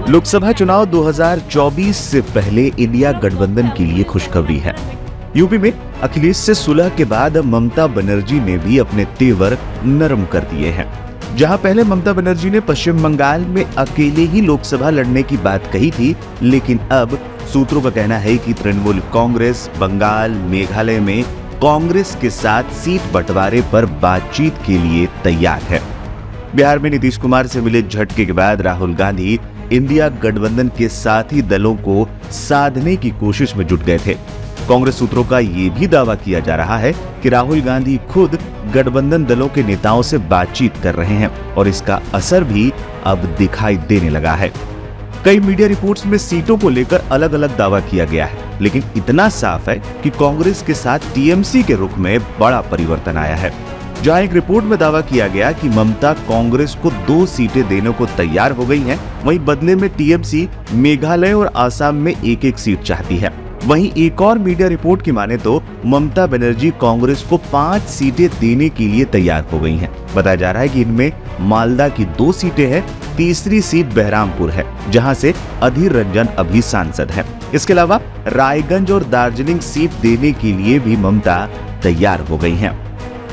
लोकसभा चुनाव 2024 से पहले इंडिया गठबंधन के लिए खुशखबरी है। यूपी में अखिलेश से सुलह के बाद ममता बनर्जी ने भी अपने तेवर नरम कर दिए हैं। जहां पहले ममता बनर्जी ने पश्चिम बंगाल में अकेले ही लोकसभा लड़ने की बात कही थी, लेकिन अब सूत्रों का कहना है कि तृणमूल कांग्रेस बंगाल मेघालय में कांग्रेस के साथ सीट बंटवारे पर बातचीत के लिए तैयार है। बिहार में नीतीश कुमार से मिले झटके के बाद राहुल गांधी इंडिया गठबंधन के साथी दलों को साधने की कोशिश में जुट गए थे। कांग्रेस सूत्रों का ये भी दावा किया जा रहा है कि राहुल गांधी खुद गठबंधन दलों के नेताओं से बातचीत कर रहे हैं और इसका असर भी अब दिखाई देने लगा है। कई मीडिया रिपोर्ट्स में सीटों को लेकर अलग अलग दावा किया गया है, लेकिन इतना साफ है कि कांग्रेस के साथ टीएमसी के रुख में बड़ा परिवर्तन आया है। जहां एक रिपोर्ट में दावा किया गया कि ममता कांग्रेस को 2 सीटें देने को तैयार हो गई हैं, वहीं बदले में टीएमसी मेघालय और आसाम में एक सीट चाहती है। वहीं एक और मीडिया रिपोर्ट की माने तो ममता बनर्जी कांग्रेस को 5 सीटें देने के लिए तैयार हो गई हैं। बताया जा रहा है कि इनमें मालदा की 2 सीटें हैं, तीसरी सीट बहरामपुर है, जहां से अधीर रंजन अभी सांसद है। इसके अलावा रायगंज और दार्जिलिंग सीट देने के लिए भी ममता तैयार हो गई हैं।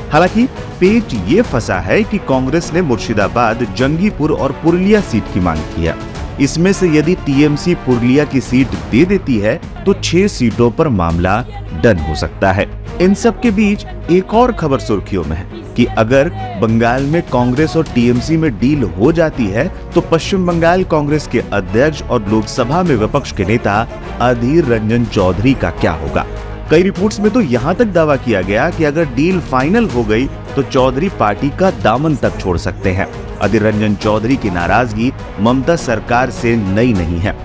हालांकि पेच ये फंसा है कि कांग्रेस ने मुर्शिदाबाद, जंगीपुर और पुरुलिया सीट की मांग की है। इसमें से यदि टीएमसी पुरुलिया की सीट दे देती है तो 6 सीटों पर मामला डन हो सकता है। इन सब के बीच एक और खबर सुर्खियों में है कि अगर बंगाल में कांग्रेस और टीएमसी में डील हो जाती है तो पश्चिम बंगाल कांग्रेस के अध्यक्ष और लोकसभा में विपक्ष के नेता अधीर रंजन चौधरी का क्या होगा। कई रिपोर्ट्स में तो यहाँ तक दावा किया गया कि अगर डील फाइनल हो गई तो चौधरी पार्टी का दामन तक छोड़ सकते हैं। अधीर रंजन चौधरी की नाराजगी ममता सरकार से नई नहीं है।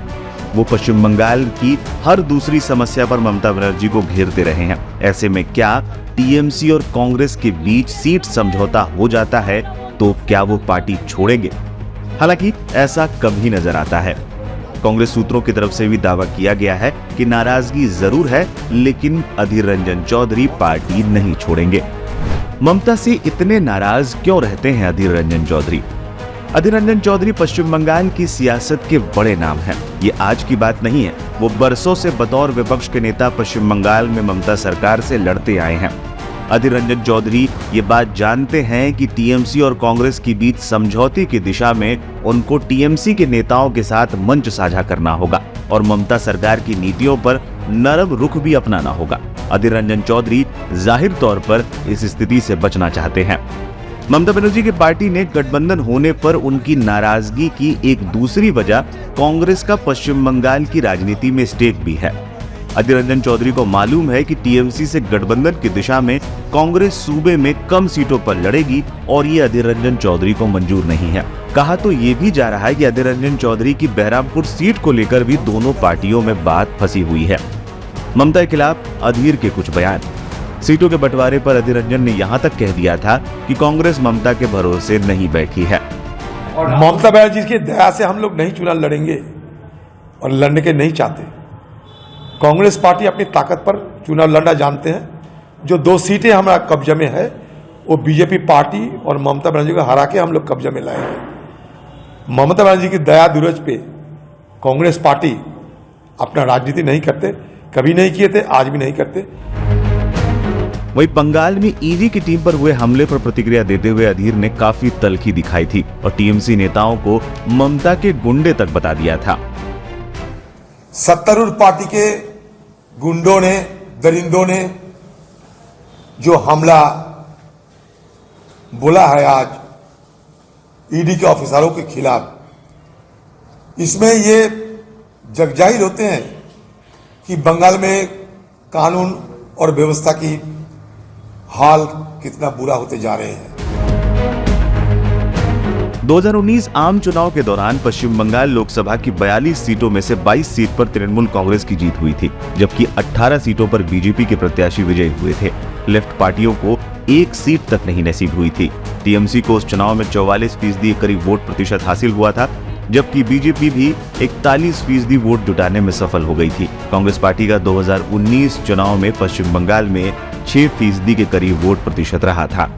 वो पश्चिम बंगाल की हर दूसरी समस्या पर ममता बनर्जी को घेरते रहे हैं। ऐसे में क्या टीएमसी और कांग्रेस के बीच सीट समझौता हो जाता है तो क्या वो पार्टी छोड़ेंगे? हालांकि ऐसा कम ही नजर आता है। कांग्रेस सूत्रों की तरफ से भी दावा किया गया है कि नाराजगी जरूर है, लेकिन अधीर रंजन चौधरी पार्टी नहीं छोड़ेंगे। ममता से इतने नाराज क्यों रहते हैं अधीर रंजन चौधरी? अधीर रंजन चौधरी पश्चिम बंगाल की सियासत के बड़े नाम हैं। ये आज की बात नहीं है। वो बरसों से बतौर विपक्ष के नेता पश्चिम बंगाल में ममता सरकार से लड़ते आए हैं। अधीर रंजन चौधरी ये बात जानते हैं कि टीएमसी और कांग्रेस के बीच समझौते की दिशा में उनको टीएमसी के नेताओं के साथ मंच साझा करना होगा और ममता सरकार की नीतियों पर नरम रुख भी अपनाना होगा। अधीर रंजन चौधरी जाहिर तौर पर इस स्थिति से बचना चाहते हैं। ममता बनर्जी की पार्टी ने गठबंधन होने पर उनकी नाराजगी की एक दूसरी वजह कांग्रेस का पश्चिम बंगाल की राजनीति में स्टेक भी है। अधीर रंजन चौधरी को मालूम है कि टीएमसी से गठबंधन की दिशा में कांग्रेस सूबे में कम सीटों पर लड़ेगी और ये अधीर रंजन चौधरी को मंजूर नहीं है। कहा तो ये भी जा रहा है कि अधीर रंजन चौधरी की बहरामपुर सीट को लेकर भी दोनों पार्टियों में बात फंसी हुई है। ममता के खिलाफ अधीर के कुछ बयान। सीटों के बंटवारे पर अधीर रंजन ने यहाँ तक कह दिया था कि कांग्रेस ममता के भरोसे नहीं बैठी है और ममता बनर्जी की दया से हम लोग नहीं चुनाव लड़ेंगे और लड़ने के नहीं चाहते। कांग्रेस पार्टी अपनी ताकत पर चुनाव लड़ना जानते हैं। जो 2 सीटें हमारा कब्जे में है वो बीजेपी पार्टी और ममता बनर्जी को हरा के हम लोग कब्जे में लाएंगे। ममता बनर्जी की दया दुरज पे कांग्रेस पार्टी अपना राजनीति नहीं करते, कभी नहीं किए थे, आज भी नहीं करते। वहीं बंगाल में ईडी की टीम पर हुए हमले पर प्रतिक्रिया देते हुए अधीर ने काफी तल्खी दिखाई थी और टीएमसी नेताओं को ममता के गुंडे तक बता दिया था। सत्तारूढ़ पार्टी के गुंडों ने, दरिंदों ने जो हमला बोला है आज ईडी के ऑफिसरों के खिलाफ, इसमें ये जगजाहिर होते हैं कि बंगाल में कानून और व्यवस्था की हाल कितना बुरा होते जा रहे हैं। 2019 आम चुनाव के दौरान पश्चिम बंगाल लोकसभा की 42 सीटों में से 22 सीट पर तृणमूल कांग्रेस की जीत हुई थी, जबकि 18 सीटों पर बीजेपी के प्रत्याशी विजयी हुए थे। लेफ्ट पार्टियों को 1 सीट तक नहीं नसीब हुई थी। टीएमसी को उस चुनाव में 44% करीब वोट प्रतिशत हासिल हुआ था, जबकि बीजेपी भी 41% वोट जुटाने में सफल हो गई थी। कांग्रेस पार्टी का 2019 चुनाव में पश्चिम बंगाल में 6% के करीब वोट प्रतिशत रहा था।